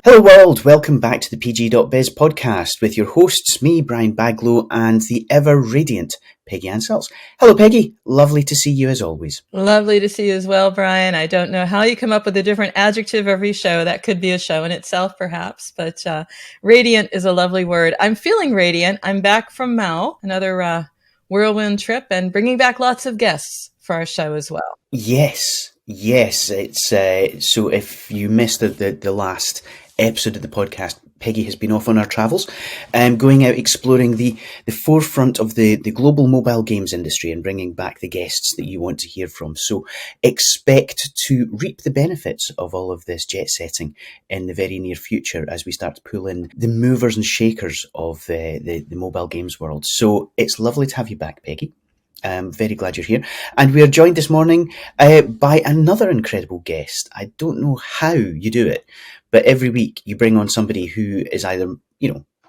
Hello world, welcome back to the PG.biz podcast with your hosts, me, Brian Baglow, and the ever-radiant Peggy and Salz. Hello Peggy, lovely to see you as always. Lovely to see you as well, Brian. I don't know how you come up with a different adjective every show. That could be a show in itself, perhaps, but radiant is a lovely word. I'm feeling radiant. I'm back from Mao, another whirlwind trip, and bringing back lots of guests for our show as well. Yes, it's so if you missed the last episode of the podcast, Peggy has been off on her travels, going out exploring the forefront of the global mobile games industry and bringing back the guests that you want to hear from. So expect to reap the benefits of all of this jet setting in the very near future as we start to pull in the movers and shakers of the mobile games world. So it's lovely to have you back, Peggy. I'm very glad you're here. And we are joined this morning by another incredible guest. I don't know how you do it, but every week you bring on somebody who is either,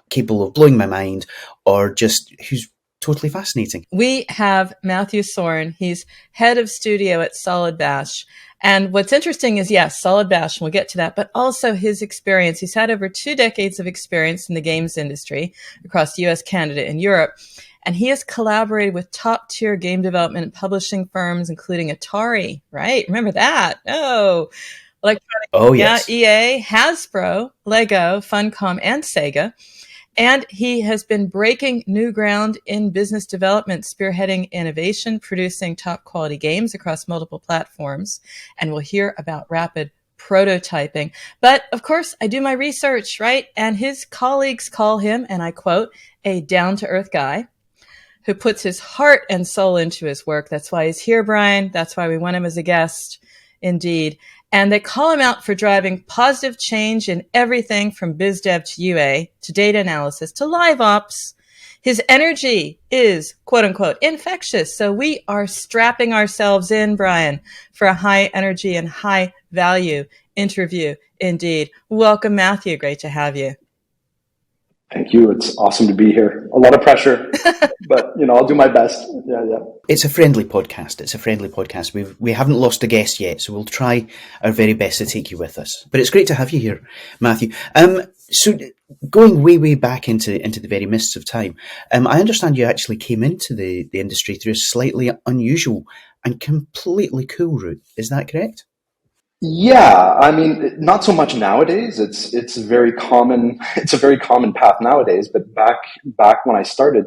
capable of blowing my mind or just who's totally fascinating. We have Mathew Zoern. He's head of studio at Solid Bash. And what's interesting is, yes, Solid Bash, and we'll get to that, but also his experience. He's had over 2 decades of experience in the games industry across the US, Canada, and Europe. And he has collaborated with top-tier game development and publishing firms, including Atari, right? Remember that? Yes. Yeah, EA, Hasbro, Lego, Funcom, and Sega. And he has been breaking new ground in business development, spearheading innovation, producing top-quality games across multiple platforms. And we'll hear about rapid prototyping. But, of course, I do my research, right? And his colleagues call him, and I quote, a down-to-earth guy who puts his heart and soul into his work. That's why he's here, Brian. That's why we want him as a guest, indeed. And they call him out for driving positive change in everything from biz dev to UA, to data analysis, to live ops. His energy is, quote unquote, infectious. So we are strapping ourselves in, Brian, for a high energy and high value interview, indeed. Welcome, Mathew. Great to have you. Thank you. It's awesome to be here. A lot of pressure, but I'll do my best. Yeah. It's a friendly podcast. We haven't lost a guest yet, so we'll try our very best to take you with us. But it's great to have you here, Mathew. So going way back into the very mists of time, I understand you actually came into the industry through a slightly unusual and completely cool route. Is that correct? Yeah, I mean, not so much nowadays. It's a very common path nowadays. But back when I started,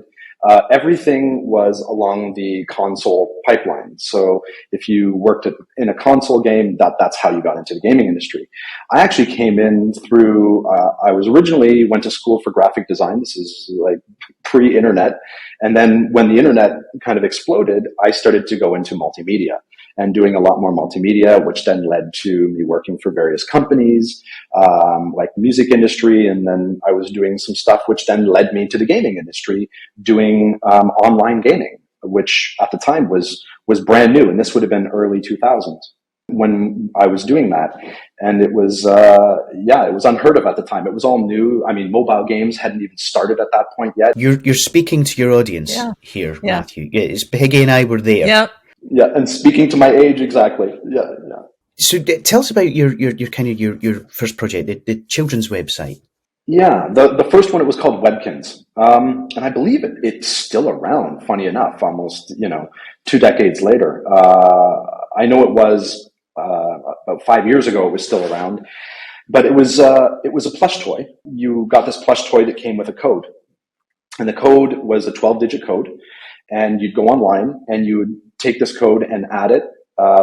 everything was along the console pipeline. So if you worked in a console game, that's how you got into the gaming industry. I actually came in through. I went to school for graphic design. This is like pre-internet, and then when the internet kind of exploded, I started to go into multimedia and doing a lot more multimedia, which then led to me working for various companies, like the music industry. And then I was doing some stuff which then led me to the gaming industry, doing online gaming, which at the time was brand new. And this would have been early 2000s when I was doing that. And it was, it was unheard of at the time. It was all new. I mean, mobile games hadn't even started at that point yet. You're speaking to your audience here, Mathew. Yeah, it's Peggy and I were there. Yep. Yeah, and speaking to my age, exactly. Yeah. So tell us about your first project, the children's website. Yeah, the first one, it was called Webkins. And I believe it's still around, funny enough, almost, 2 decades later. I know it was about 5 years ago, it was still around, but it was a plush toy. You got this plush toy that came with a code, and the code was a 12-digit code, and you'd go online and you would take this code and add it,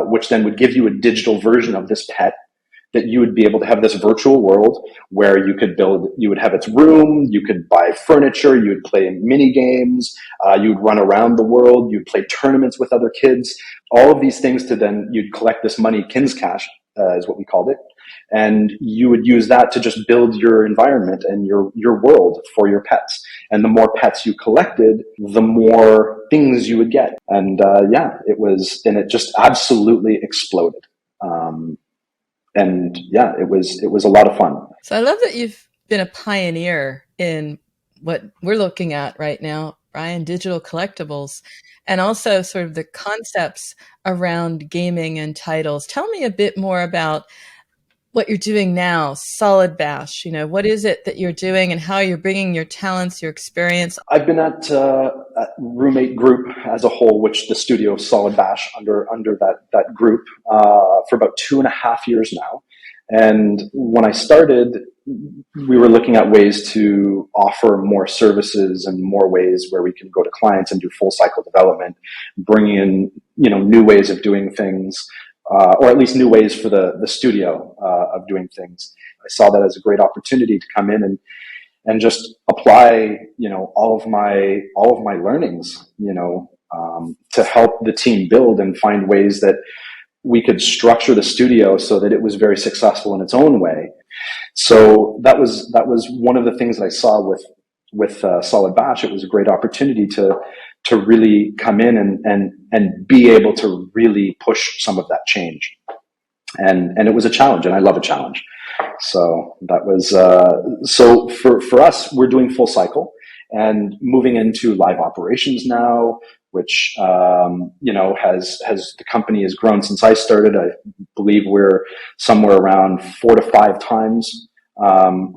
which then would give you a digital version of this pet that you would be able to have this virtual world where you would have its room, you could buy furniture, you would play mini games, you would run around the world, you'd play tournaments with other kids, all of these things you'd collect this money, Kins Cash is what we called it. And you would use that to just build your environment and your world for your pets. And the more pets you collected, the more things you would get. And it just absolutely exploded. It was a lot of fun. So I love that you've been a pioneer in what we're looking at right now, Brian, digital collectibles, and also sort of the concepts around gaming and titles. Tell me a bit more about what you're doing now, Solid Bash. What is it that you're doing and how you're bringing your talents, your experience? I've been at Roommate Group as a whole, which the studio Solid Bash under that group for about 2.5 years now. And when I started, we were looking at ways to offer more services and more ways where we can go to clients and do full cycle development, bring in new ways of doing things, or at least new ways for the studio of doing things. I saw that as a great opportunity to come in and just apply all of my learnings to help the team build and find ways that we could structure the studio so that it was very successful in its own way. So that was one of the things that I saw with Solid Bash. It was a great opportunity to really come in and be able to really push some of that change. And it was a challenge, and I love a challenge. So that was so for us, we're doing full cycle and moving into live operations now, which has the company has grown since I started. I believe we're somewhere around 4 to 5 times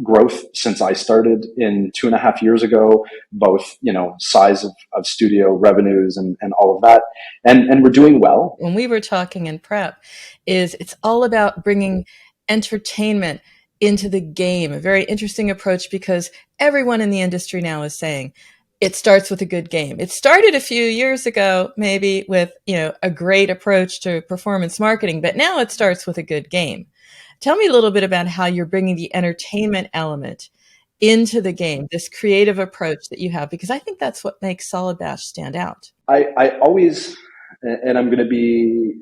growth since I started in 2.5 years ago, both size of studio revenues and all of that, and we're doing well. When we were talking in prep, it's all about bringing entertainment into the game. A very interesting approach, because everyone in the industry now is saying it starts with a good game. It started a few years ago, maybe with a great approach to performance marketing, but now it starts with a good game. Tell me a little bit about how you're bringing the entertainment element into the game, this creative approach that you have, because I think that's what makes Solid Bash stand out. I always, and I'm going to be,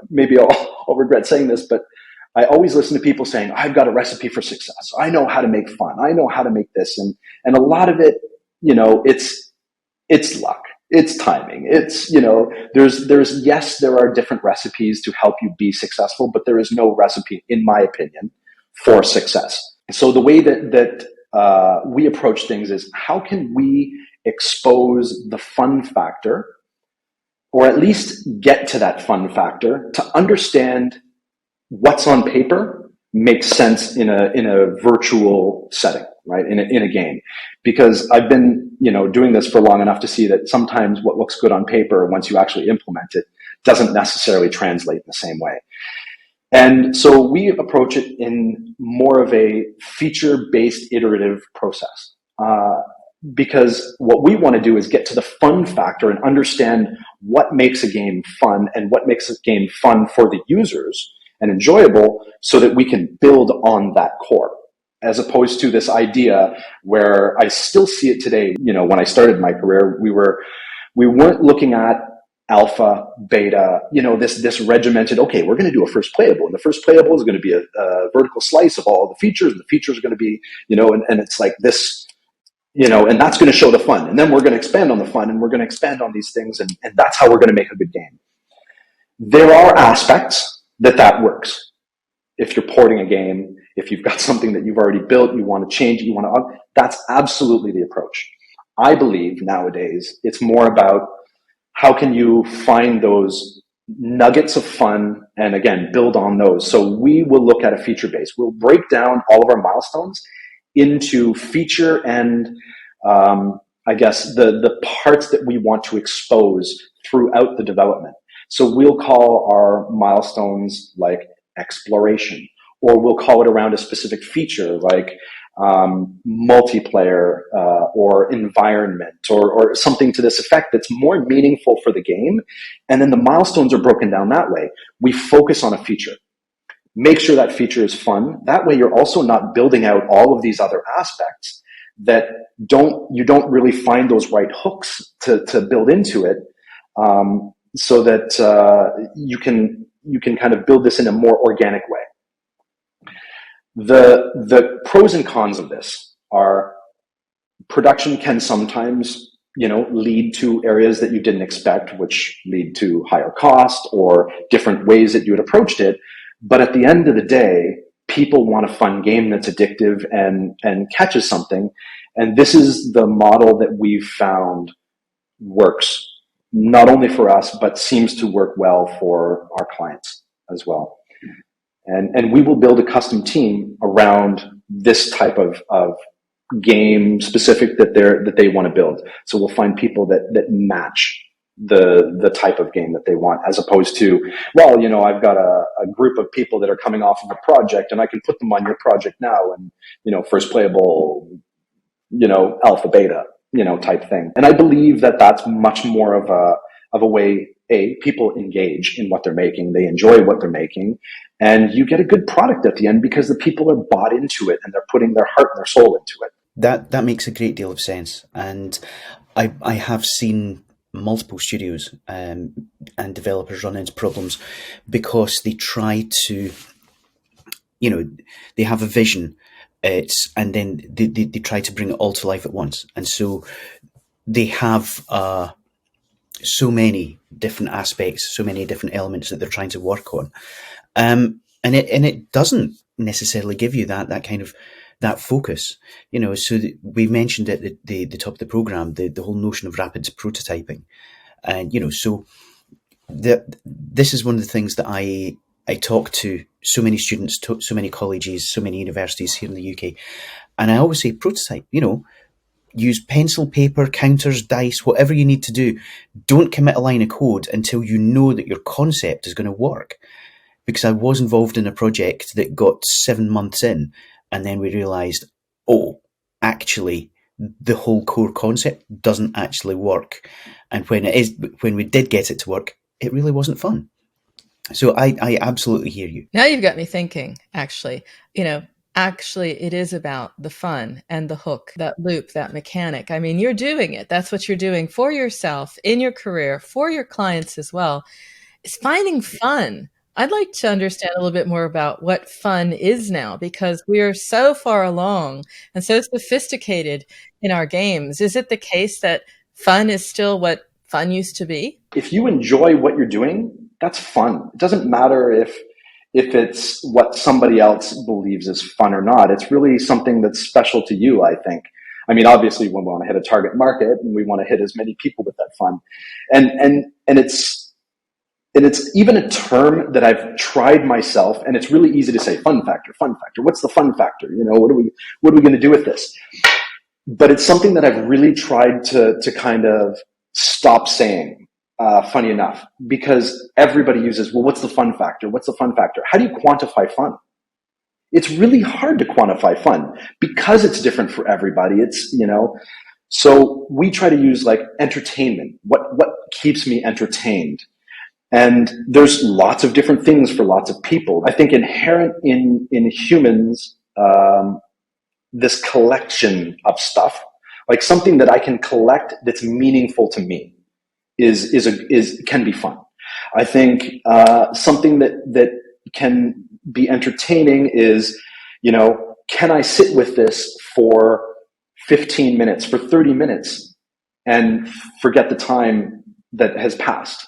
maybe I'll regret saying this, but I always listen to people saying, I've got a recipe for success. I know how to make fun. I know how to make this. And a lot of it, it's luck. It's timing. It's, yes, there are different recipes to help you be successful, but there is no recipe, in my opinion, for success. So the way that we approach things is, how can we expose the fun factor, or at least get to that fun factor, to understand what's on paper makes sense in a virtual setting, right? In a game. Because I've been, doing this for long enough to see that sometimes what looks good on paper, once you actually implement it, doesn't necessarily translate in the same way. And so we approach it in more of a feature-based iterative process. Because what we want to do is get to the fun factor and understand what makes a game fun and what makes a game fun for the users and enjoyable, so that we can build on that core, as opposed to this idea where I still see it today. When I started my career, we weren't looking at alpha, beta, this regimented, okay, we're going to do a first playable, and the first playable is going to be a vertical slice of all the features, and the features are going to be, and it's like this, and that's going to show the fun. And then we're going to expand on the fun, and we're going to expand on these things, and that's how we're going to make a good game. There are aspects that works. If you're porting a game, if you've got something that you've already built, you want to change it, that's absolutely the approach. I believe nowadays it's more about how can you find those nuggets of fun and, again, build on those. So we will look at a feature base. We'll break down all of our milestones into feature and I guess the parts that we want to expose throughout the development. So we'll call our milestones like exploration, or we'll call it around a specific feature like multiplayer or environment or something to this effect that's more meaningful for the game. And then the milestones are broken down that way. We focus on a feature. Make sure that feature is fun. That way you're also not building out all of these other aspects that you don't really find those right hooks to build into it. So that you can kind of build this in a more organic way. The pros and cons of this are, production can sometimes lead to areas that you didn't expect, which lead to higher cost or different ways that you had approached it. But at the end of the day, people want a fun game that's addictive and catches something. And this is the model that we've found works not only for us, but seems to work well for our clients as well. And we will build a custom team around this type of game specific that they want to build. So we'll find people that match the type of game that they want, as opposed to, well, I've got a group of people that are coming off of a project and I can put them on your project now and, first playable, alpha beta, type thing. And I believe that that's much more of a way, people engage in what they're making. They enjoy what they're making, and you get a good product at the end because the people are bought into it and they're putting their heart and their soul into it. That makes a great deal of sense. And I have seen multiple studios and developers run into problems because they try to, they have a vision, and then they try to bring it all to life at once. And so they have so many different aspects, so many different elements that they're trying to work on. And it doesn't necessarily give you that kind of that focus, so we mentioned at the top of the program, the whole notion of rapid prototyping. And, so this is one of the things that I talk to so many students, so many colleges, so many universities here in the UK. And I always say prototype, use pencil, paper, counters, dice, whatever you need to do. Don't commit a line of code until you know that your concept is going to work. Because I was involved in a project that got 7 months in, and then we realized, actually, the whole core concept doesn't actually work. And when we did get it to work, it really wasn't fun. So I absolutely hear you. Now you've got me thinking, actually, actually it is about the fun and the hook, that loop, that mechanic. I mean, you're doing it. That's what you're doing for yourself, in your career, for your clients as well. It's finding fun. I'd like to understand a little bit more about what fun is now, because we are so far along and so sophisticated in our games. Is it the case that fun is still what fun used to be? If you enjoy what you're doing, that's fun. It doesn't matter if it's what somebody else believes is fun or not. It's really something that's special to you, I think. I mean, obviously, we want to hit a target market and we want to hit as many people with that fun. And it's even a term that I've tried myself, and it's really easy to say fun factor. What's the fun factor? What are we going to do with this? But it's something that I've really tried to kind of stop saying, funny enough, because everybody uses, well, what's the fun factor? What's the fun factor? How do you quantify fun? It's really hard to quantify fun because it's different for everybody. It's, so we try to use like entertainment. What keeps me entertained? And there's lots of different things for lots of people. I think inherent in humans, this collection of stuff, like something that I can collect that's meaningful to me, can be fun. I think something that can be entertaining is, can I sit with this for 15 minutes, for 30 minutes, and forget the time that has passed?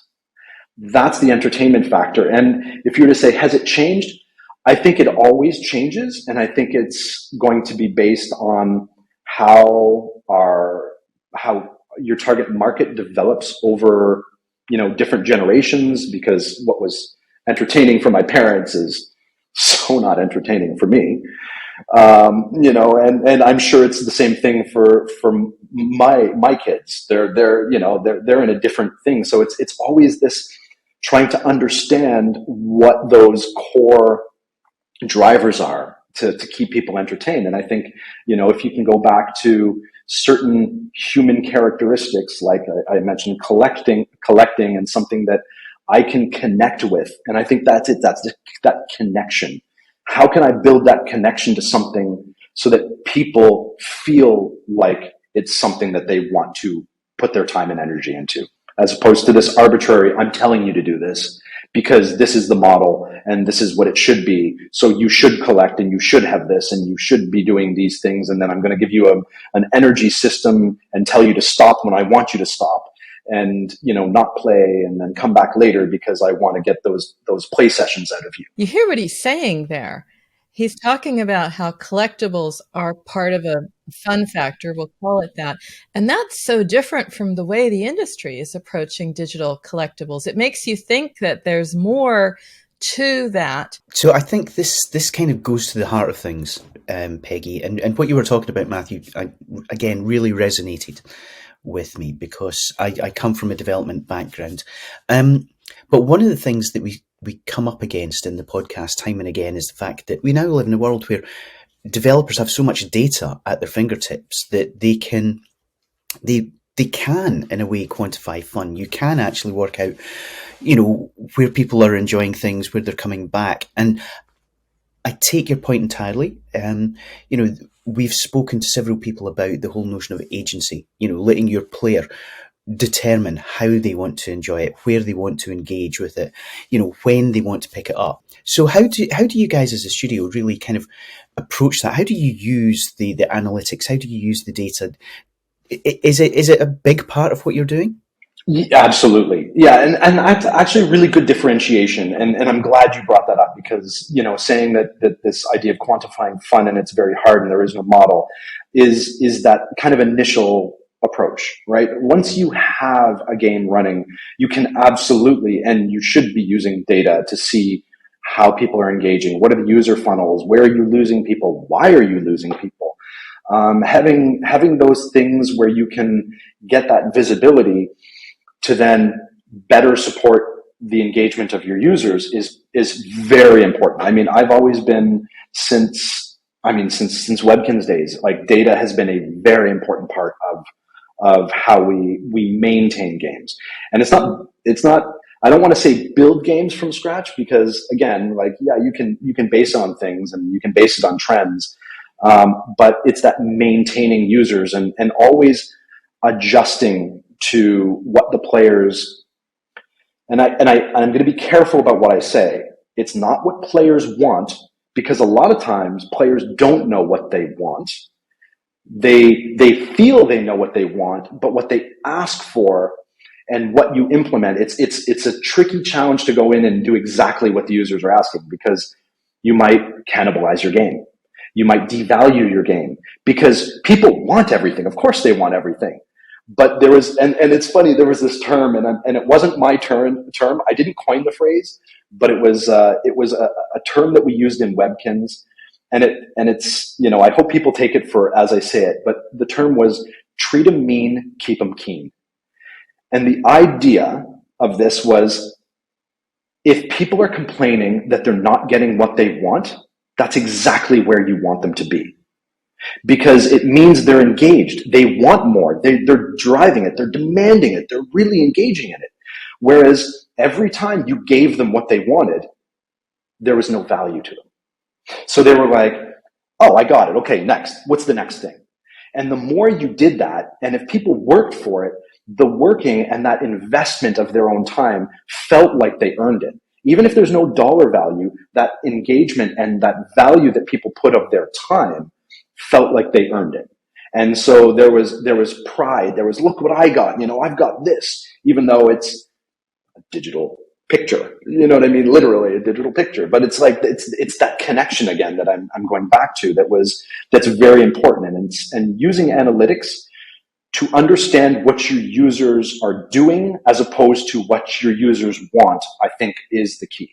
That's the entertainment factor. And if you were to say, has it changed? I think it always changes. And I think it's going to be based on how your target market develops over, different generations, because what was entertaining for my parents is so not entertaining for me. And I'm sure it's the same thing for my kids. They're in a different thing. So it's always this trying to understand what those core drivers are to keep people entertained. And I think, if you can go back to certain human characteristics, like I mentioned, collecting and something that I can connect with. And I think that's it. That's that connection. How can I build that connection to something so that people feel like it's something that they want to put their time and energy into, as opposed to this arbitrary, I'm telling you to do this because this is the model and this is what it should be. So you should collect and you should have this and you should be doing these things. And then I'm going to give you an energy system and tell you to stop when I want you to stop, and, not play and then come back later because I want to get those play sessions out of you. You hear what he's saying there. He's talking about how collectibles are part of a fun factor, we'll call it that. And that's so different from the way the industry is approaching digital collectibles. It makes you think that there's more to that. So I think this kind of goes to the heart of things, Peggy, and what you were talking about, Mathew, again, really resonated with me because I come from a development background. But one of the things that we come up against in the podcast time and again is the fact that we now live in a world where developers have so much data at their fingertips that they can in a way quantify fun. You can actually work out, where people are enjoying things, where they're coming back. And I take your point entirely. We've spoken to several people about the whole notion of agency, letting your player determine how they want to enjoy it, where they want to engage with it, when they want to pick it up. So how do you guys as a studio really kind of approach that? How do you use the analytics? How do you use the data? Is it a big part of what you're doing? Yeah, absolutely. Yeah. And that's actually a really good differentiation. And I'm glad you brought that up because, saying that this idea of quantifying fun and it's very hard and there is no model is that kind of initial approach, right? Once you have a game running, you can absolutely, and you should be using data to see how people are engaging. What are the user funnels? Where are you losing people? Why are you losing people? Having those things where you can get that visibility to then better support the engagement of your users is very important. I mean, I've always been since Webkinz days, like data has been a very important part of how we maintain games. And it's not, I don't want to say build games from scratch because again, you can base it on things and you can base it on trends. But it's that maintaining users and always adjusting to what the players, and I'm going to be careful about what I say. It's not what players want because a lot of times players don't know what they want. They feel they know what they want, but what they ask for and what you implement, it's a tricky challenge to go in and do exactly what the users are asking because you might cannibalize your game. You might devalue your game because people want everything. Of course they want everything. But there was, and it's funny, there was this term and it wasn't my term. I didn't coin the phrase, but it was a term that we used in Webkinz. And it's, I hope people take it for as I say it, but the term was treat them mean, keep them keen. And the idea of this was if people are complaining that they're not getting what they want, that's exactly where you want them to be. Because it means they're engaged. They want more. They're driving it. They're demanding it. They're really engaging in it. Whereas every time you gave them what they wanted, there was no value to them. So they were like, oh, I got it. Okay, next. What's the next thing? And the more you did that, and if people worked for it, the working and that investment of their own time felt like they earned it. Even if there's no dollar value, that engagement and that value that people put of their time felt like they earned it. And so there was pride. There was, look what I got. I've got this, even though it's a digital picture. You know what I mean? Literally a digital picture. But it's like, it's that connection again that I'm going back to that's very important. And using analytics to understand what your users are doing as opposed to what your users want, I think is the key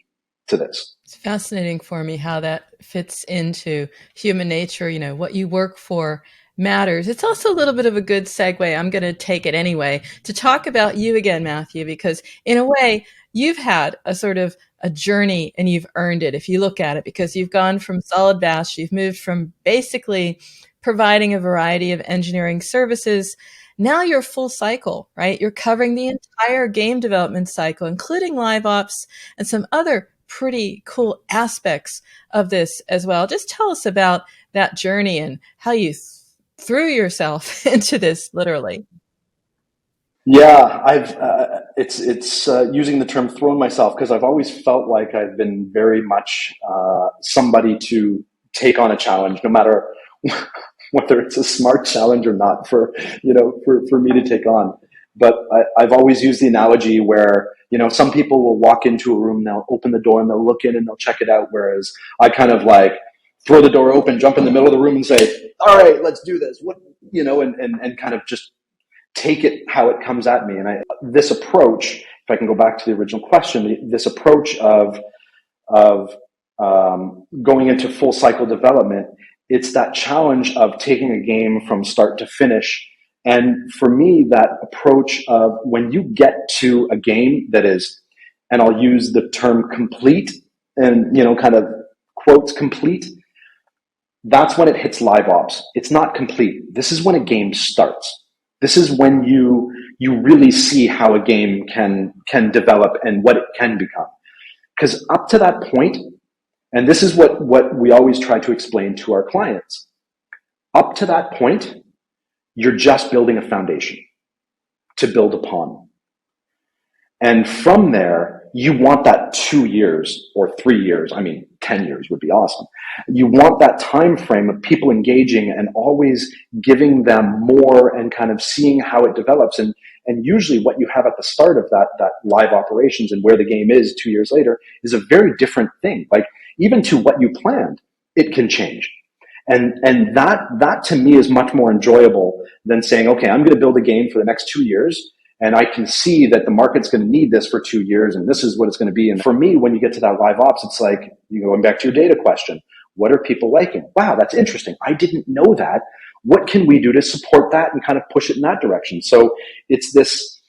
to this. It's fascinating for me how that fits into human nature. What you work for matters. It's also a little bit of a good segue. I'm going to take it anyway to talk about you again, Mathew, because in a way you've had a sort of a journey and you've earned it if you look at it, because you've gone from solid bash, you've moved from basically providing a variety of engineering services. Now you're full cycle, right? You're covering the entire game development cycle, including live ops and some other pretty cool aspects of this as well. Just tell us about that journey and how you threw yourself into this, literally. Yeah, it's using the term "thrown myself" because I've always felt like I've been very much somebody to take on a challenge, no matter whether it's a smart challenge or not, for me to take on. But I've always used the analogy where, some people will walk into a room, they'll open the door and they'll look in and they'll check it out. Whereas I kind of like throw the door open, jump in the middle of the room and say, all right, let's do this. What, and kind of just take it how it comes at me. And this approach, if I can go back to the original question, this approach of going into full cycle development, it's that challenge of taking a game from start to finish. And for me, that approach of when you get to a game that is, and I'll use the term complete and, kind of quotes complete, that's when it hits live ops. It's not complete. This is when a game starts. This is when you really see how a game can develop and what it can become. Because up to that point, and this is what we always try to explain to our clients, up to that point, you're just building a foundation to build upon. And from there, you want that 2 years or 3 years. 10 years would be awesome. You want that time frame of people engaging and always giving them more and kind of seeing how it develops. And usually what you have at the start of that live operations and where the game is 2 years later is a very different thing. Like even to what you planned, it can change. And that to me is much more enjoyable than saying, okay, I'm going to build a game for the next 2 years. And I can see that the market's going to need this for 2 years, and this is what it's going to be. And for me, when you get to that live ops, it's like, going back to your data question. What are people liking? Wow, that's interesting. I didn't know that. What can we do to support that and kind of push it in that direction? So it's this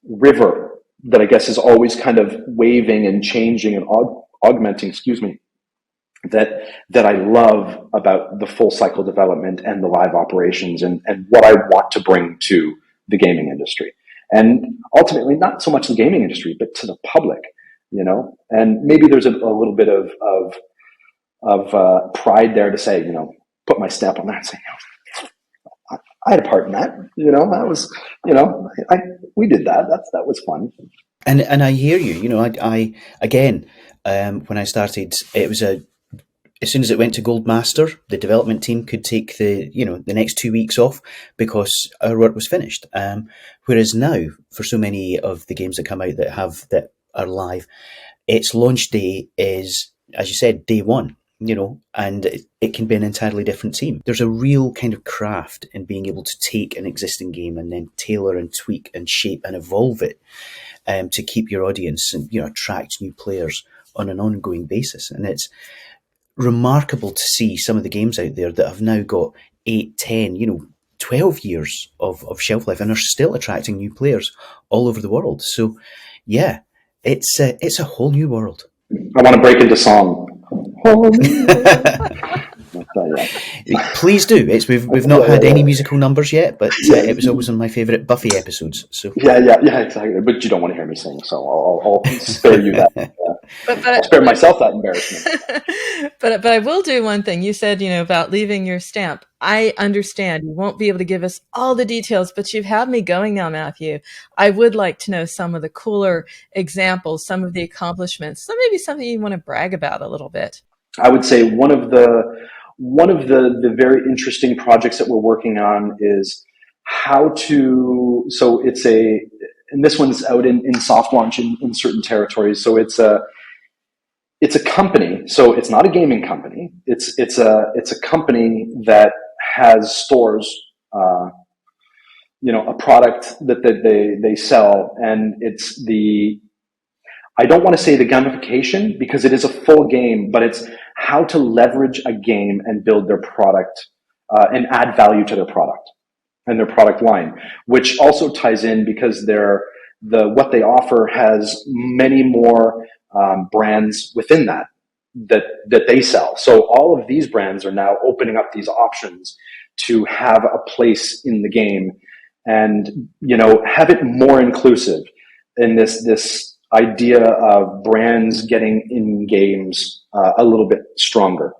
river that I guess is always kind of waving and changing and augmenting, that I love about the full cycle development and the live operations and what I want to bring to the gaming industry. And ultimately, not so much the gaming industry, but to the public, and maybe there's a little bit of pride there to say, put my stamp on that and say, I had a part in that, that was, we did that. That was fun. And I hear you, I again, when I started, it was as soon as it went to Gold Master, the development team could take the next 2 weeks off because our work was finished. Whereas now, for so many of the games that come out that are live, its launch day is, as you said, day one, and it can be an entirely different team. There's a real kind of craft in being able to take an existing game and then tailor and tweak and shape and evolve it to keep your audience and attract new players on an ongoing basis. And it's remarkable to see some of the games out there that have now got 8, 10, 12 years of shelf life and are still attracting new players all over the world. So, yeah, it's a whole new world. I want to break into song. Please do. We've not had any musical numbers yet, but it was always one of my favourite Buffy episodes. So yeah, exactly. But you don't want to hear me sing, so I'll spare you that. I'll spare myself that embarrassment. But I will do one thing. You said, about leaving your stamp. I understand you won't be able to give us all the details, but you've had me going now, Mathew. I would like to know some of the cooler examples, some of the accomplishments, so maybe something you want to brag about a little bit. I would say one of the very interesting projects that we're working on is so and this one's out in soft launch in certain territories. So it's a company. So it's not a gaming company. It's a company that has stores, a product that they sell, and it's I don't want to say the gamification because it is a full game, but it's how to leverage a game and build their product and add value to their product and their product line, which also ties in because what they offer has many more brands within that they sell. So all of these brands are now opening up these options to have a place in the game and have it more inclusive in this idea of brands getting in games a little bit stronger.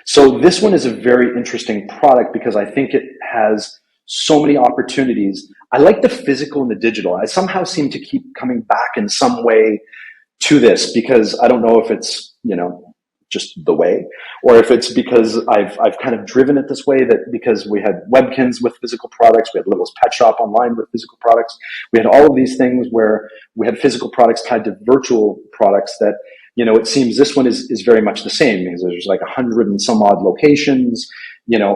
So this one is a very interesting product because I think it has so many opportunities. I like the physical and the digital. I somehow seem to keep coming back in some way to this because I don't know if it's, just the way, or if it's because I've kind of driven it this way, that because we had Webkins with physical products, we had Little's Pet Shop online with physical products, we had all of these things where we had physical products tied to virtual products that it seems this one is very much the same, because there's like 100 and some odd locations.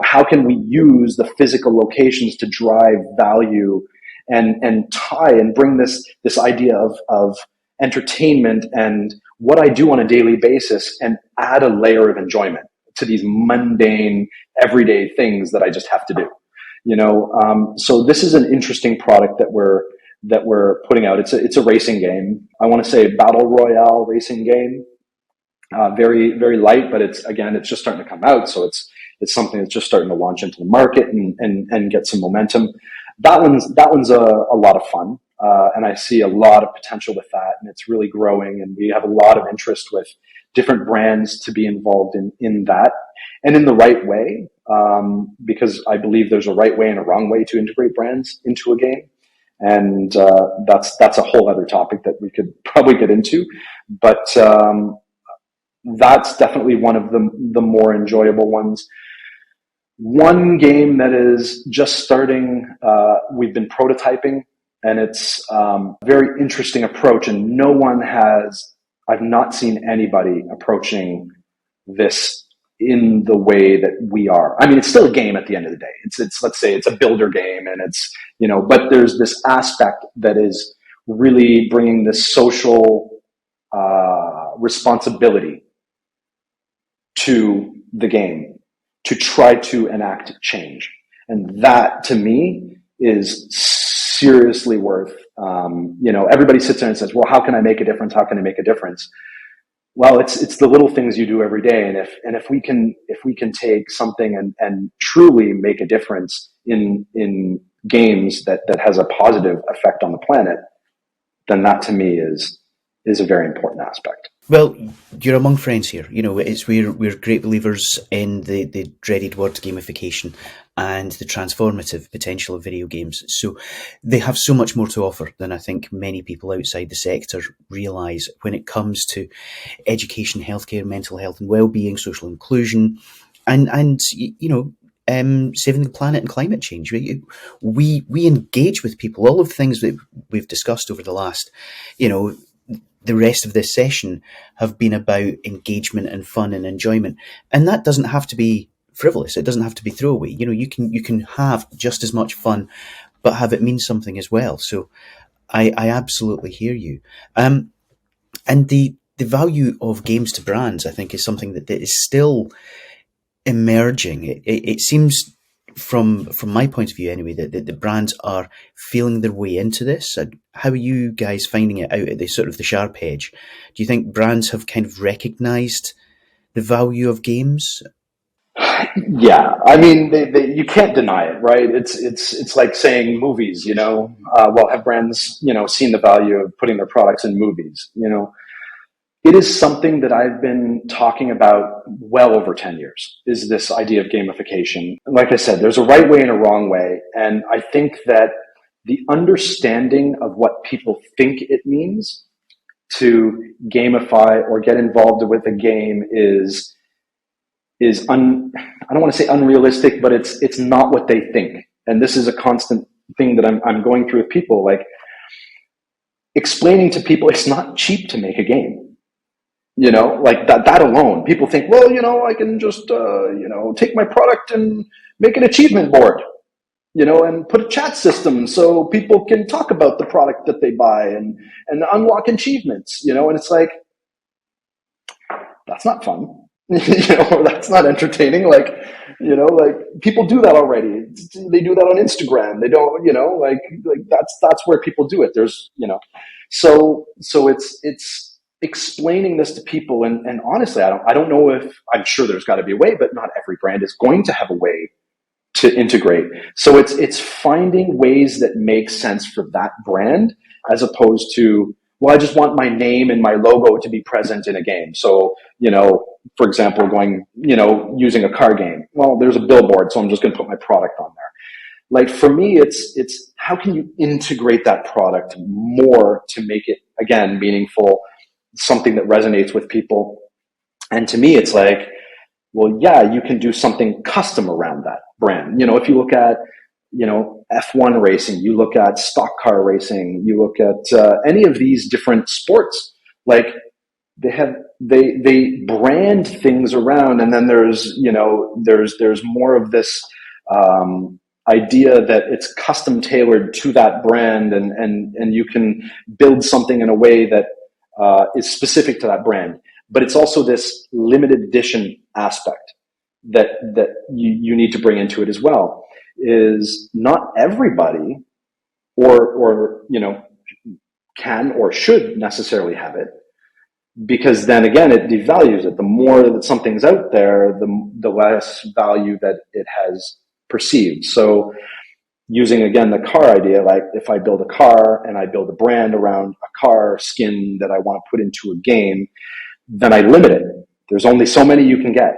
How can we use the physical locations to drive value and tie and bring this idea of entertainment and what I do on a daily basis, and add a layer of enjoyment to these mundane, everyday things that I just have to do. So this is an interesting product that we're putting out. It's a racing game. I want to say battle royale racing game. Very, very light, but it's just starting to come out. So it's something that's just starting to launch into the market and get some momentum. That one's a lot of fun. And I see a lot of potential with that, and it's really growing, and we have a lot of interest with different brands to be involved in that, and in the right way, because I believe there's a right way and a wrong way to integrate brands into a game. And that's a whole other topic that we could probably get into, but that's definitely one of the more enjoyable ones. One game that is just starting, we've been prototyping, and it's a very interesting approach, and I've not seen anybody approaching this in the way that we are. I mean, it's still a game at the end of the day. It's let's say it's a builder game, and it's, but there's this aspect that is really bringing this social responsibility to the game to try to enact change. And that, to me, is seriously worth, everybody sits there and says, well, how can I make a difference? How can I make a difference? Well, it's the little things you do every day. And if we can take something and truly make a difference in games that has a positive effect on the planet, then that to me is a very important aspect. Well, you're among friends here. We're great believers in the dreaded word gamification and the transformative potential of video games. So they have so much more to offer than I think many people outside the sector realise when it comes to education, healthcare, mental health and well-being, social inclusion, and saving the planet and climate change. We engage with people. All of the things that we've discussed over the last, the rest of this session have been about engagement and fun and enjoyment. And that doesn't have to be frivolous. It doesn't have to be throwaway. You can have just as much fun, but have it mean something as well. So I absolutely hear you. And the value of games to brands, I think, is something that is still emerging. It seems from my point of view anyway, that the brands are feeling their way into this. How are you guys finding it out at the sort of the sharp edge? Do you think brands have kind of recognised the value of games? Yeah, I mean, you can't deny it, right? It's like saying movies, have brands, seen the value of putting their products in movies, It is something that I've been talking about well over 10 years, is this idea of gamification. Like I said, there's a right way and a wrong way. And I think that the understanding of what people think it means to gamify or get involved with a game is I don't want to say unrealistic, but it's not what they think. And this is a constant thing that I'm going through with people, like explaining to people it's not cheap to make a game. Like that alone, people think, well, I can just, take my product and make an achievement board, and put a chat system so people can talk about the product that they buy and unlock achievements, and it's like, that's not fun, or that's not entertaining. Like people do that already. They do that on Instagram. They don't, like that's where people do it. There's, so it's, explaining this to people, and honestly, I don't know if, I'm sure there's got to be a way, but not every brand is going to have a way to integrate. So it's finding ways that make sense for that brand, as opposed to, well, I just want my name and my logo to be present in a game. So, for example, using a car game. Well, there's a billboard, so I'm just going to put my product on there. Like for me, it's how can you integrate that product more to make it, again, meaningful, something that resonates with people. And to me, it's like, well, yeah, you can do something custom around that brand. If you look at, F1 racing, you look at stock car racing, you look at any of these different sports, like they brand things around, and then there's more of this idea that it's custom tailored to that brand, and you can build something in a way that is specific to that brand. But it's also this limited edition aspect that you need to bring into it as well. Is not everybody or can or should necessarily have it, because then again it devalues it. The more that something's out there, the less value that it has perceived. So using again the car idea, like if I build a car and I build a brand around a car skin that I want to put into a game, then I limit it. There's only so many you can get.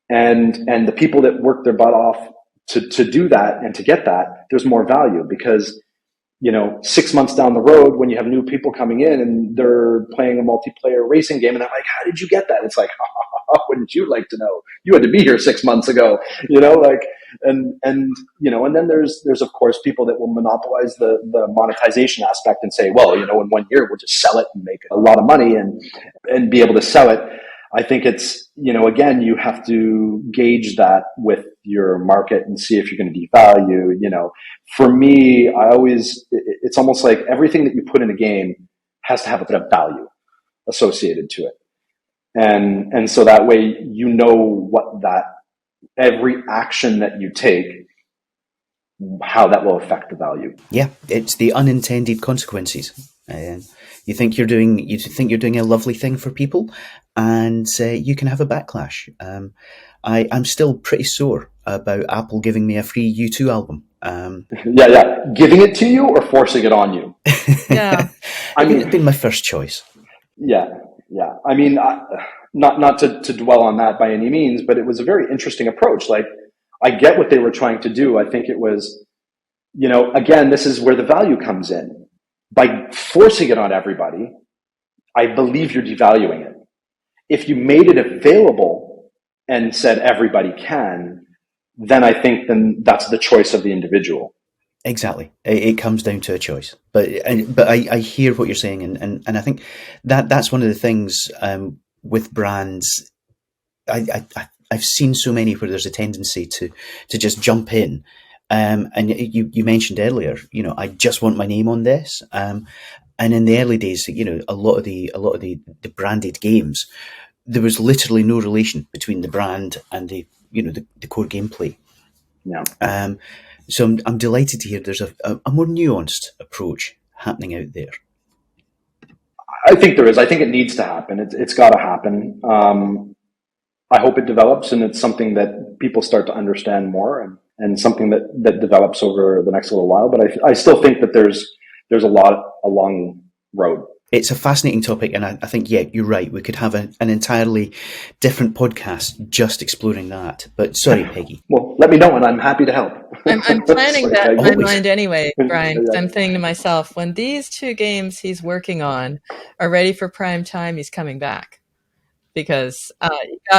And the people that work their butt off to do that and to get that, there's more value, because 6 months down the road, when you have new people coming in and they're playing a multiplayer racing game and they're like, how did you get that? It's like, wouldn't you like to know? You had to be here 6 months ago, and then there's of course people that will monopolize the monetization aspect and say, well, in 1 year we'll just sell it and make a lot of money and be able to sell it. I think it's, again, you have to gauge that with your market and see if you're going to devalue. For me, it's almost like everything that you put in a game has to have a bit of value associated to it. And so that way, what every action that you take, how that will affect the value. Yeah, it's the unintended consequences. You think you're doing a lovely thing for people, and you can have a backlash. I'm still pretty sore about Apple giving me a free U2 album. Yeah, giving it to you or forcing it on you. Yeah, it'd been my first choice. Yeah. I mean, not to dwell on that by any means, but it was a very interesting approach. Like, I get what they were trying to do. I think it was, again, this is where the value comes in. By forcing it on everybody, I believe you're devaluing it. If you made it available and said everybody can, then I think that's the choice of the individual. Exactly. It comes down to a choice. But I hear what you're saying, and I think that's one of the things with brands. I've seen so many where there's a tendency to just jump in. And you mentioned earlier, I just want my name on this. And in the early days, a lot of the branded games, there was literally no relation between the brand and the core gameplay. Yeah. So I'm delighted to hear there's a more nuanced approach happening out there. I think there is. I think it needs to happen. It's got to happen. I hope it develops, and it's something that people start to understand more, and something that develops over the next little while. But I still think that there's a long road. It's a fascinating topic, and I think, yeah, you're right. We could have an entirely different podcast just exploring that. But sorry, Peggy. Well, let me know, and I'm happy to help. I'm planning that in my always. mind anyway, Brian. Yeah. I'm thinking to myself, when these 2 games he's working on are ready for prime time, he's coming back. Because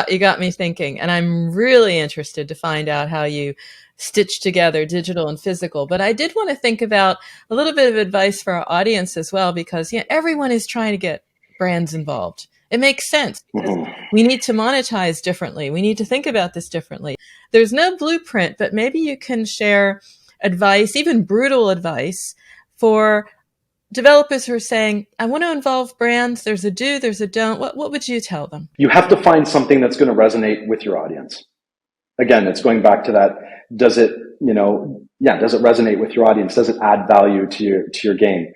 you got me thinking, and I'm really interested to find out how you stitch together digital and physical. But I did want to think about a little bit of advice for our audience as well, because everyone is trying to get brands involved. It makes sense because we need to monetize differently. We need to think about this differently. There's no blueprint, but maybe you can share advice, even brutal advice, for developers who are saying, I want to involve brands. There's a do, there's a don't. What would you tell them? You have to find something that's going to resonate with your audience. Again, it's going back to that. Does it resonate with your audience? Does it add value to your game?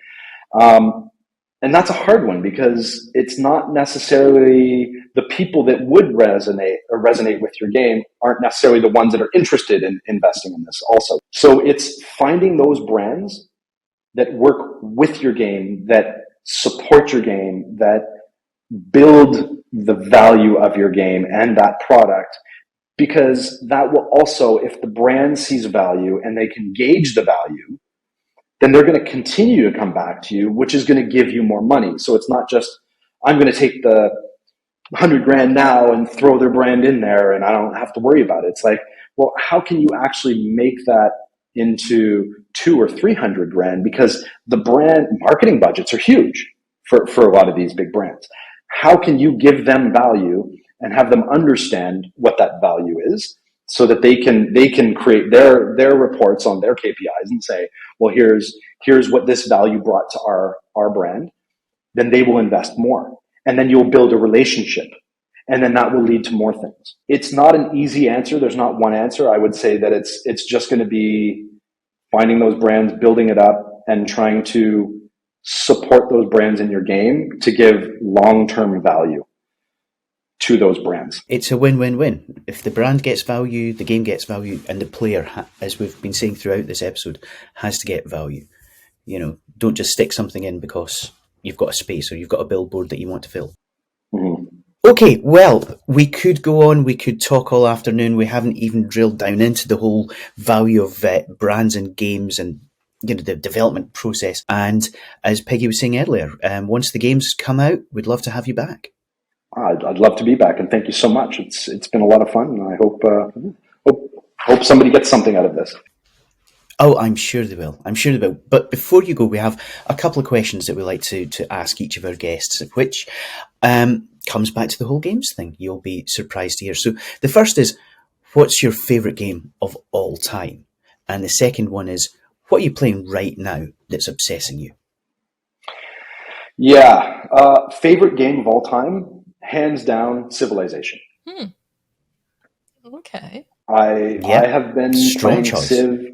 And that's a hard one, because it's not necessarily the people that would resonate with your game aren't necessarily the ones that are interested in investing in this also. So it's finding those brands that work with your game, that support your game, that build the value of your game and that product, because that will also, if the brand sees value and they can gauge the value, then they're going to continue to come back to you, which is going to give you more money. So it's not just, I'm going to take the $100,000 now and throw their brand in there and I don't have to worry about it. It's like, well, how can you actually make that into $200,000 or $300,000? Because the brand marketing budgets are huge for a lot of these big brands. how can you give them value and have them understand what that value is, so that they can create their reports on their KPIs and say, well, here's what this value brought to our brand. Then they will invest more, and then you'll build a relationship, and then that will lead to more things. It's not an easy answer. There's not one answer. I would say that it's just going to be finding those brands, building it up, and trying to support those brands in your game to give long-term value to those brands. It's a win-win-win. If the brand gets value, the game gets value, and the player, as we've been saying throughout this episode, has to get value. Don't just stick something in because you've got a space or you've got a billboard that you want to fill. Mm-hmm. Okay, well, we could go on, we could talk all afternoon. We haven't even drilled down into the whole value of brands and games and the development process. And as Peggy was saying earlier, once the games come out, we'd love to have you back. I'd love to be back, and thank you so much. It's been a lot of fun, and I hope somebody gets something out of this. Oh, I'm sure they will. But before you go, we have a couple of questions that we like to ask each of our guests, which comes back to the whole games thing. You'll be surprised to hear. So the first is, what's your favourite game of all time? And the second one is, what are you playing right now that's obsessing you? Yeah. Favorite game of all time, hands down, Civilization. Okay. I have been strong playing choice. Civ.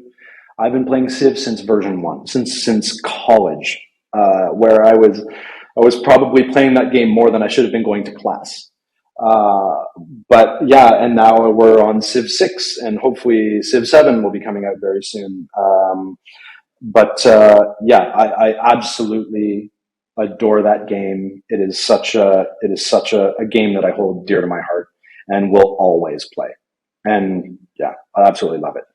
I've been playing Civ since version 1, since college, where I was probably playing that game more than I should have been going to class. But yeah, and now we're on Civ 6, and hopefully Civ 7 will be coming out very soon. I absolutely adore that game. It is such a game that I hold dear to my heart and will always play. And yeah, I absolutely love it.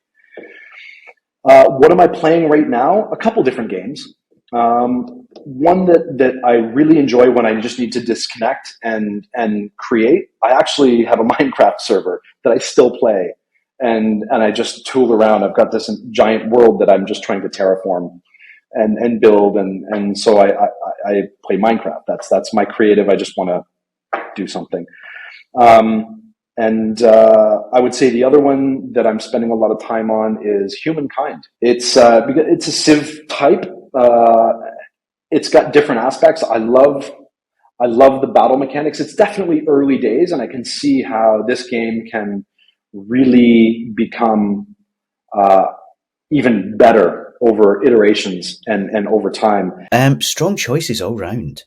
What am I playing right now? A couple different games. One that I really enjoy when I just need to disconnect and create. I actually have a Minecraft server that I still play, and I just tool around. I've got this giant world that I'm just trying to terraform and build, and so I play Minecraft. That's my creative. I just want to do something. I would say the other one that I'm spending a lot of time on is Humankind. It's a Civ type. It's got different aspects. I love the battle mechanics. It's definitely early days, and I can see how this game can really become even better over iterations and over time. Strong choices all round.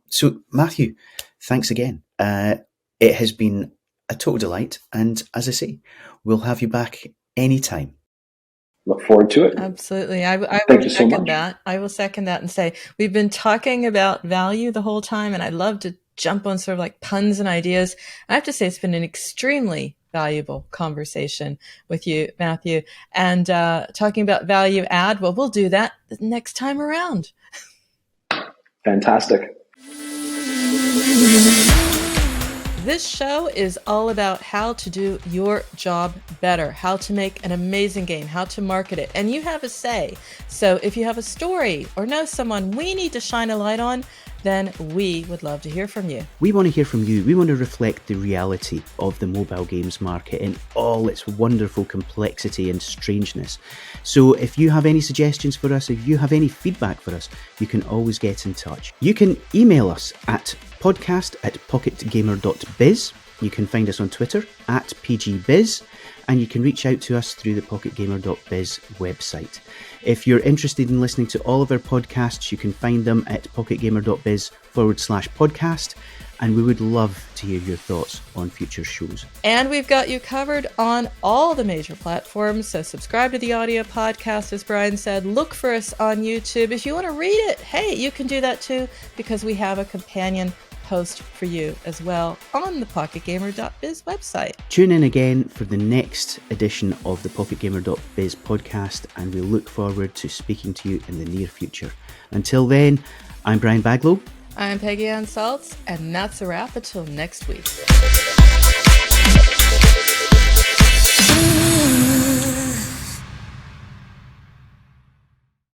So Mathew, thanks again. It has been a total delight, and as I say, we'll have you back anytime. Look forward to it. Absolutely. I Thank will you so second much. that. I will second that and say we've been talking about value the whole time, and I love to jump on sort of like puns and ideas. I have to say it's been an extremely valuable conversation with you, Mathew. And talking about value add, well, we'll do that the next time around. Fantastic. This show is all about how to do your job better, how to make an amazing game, how to market it, and you have a say. So if you have a story or know someone we need to shine a light on, then we would love to hear from you. We want to hear from you. We want to reflect the reality of the mobile games market in all its wonderful complexity and strangeness. So if you have any suggestions for us, if you have any feedback for us, you can always get in touch. You can email us at podcast@pocketgamer.biz. You can find us on Twitter @PGBiz, and you can reach out to us through the pocketgamer.biz website. If you're interested in listening to all of our podcasts, you can find them at pocketgamer.biz/podcast, and we would love to hear your thoughts on future shows. And we've got you covered on all the major platforms, so subscribe to the audio podcast, as Brian said. Look for us on YouTube. If you want to read it, hey, you can do that too, because we have a companion post for you as well on the pocketgamer.biz website. Tune in again for the next edition of the pocketgamer.biz podcast, and we look forward to speaking to you in the near future. Until then, I'm Brian Baglow. I'm Peggy Salz, and that's a wrap until next week.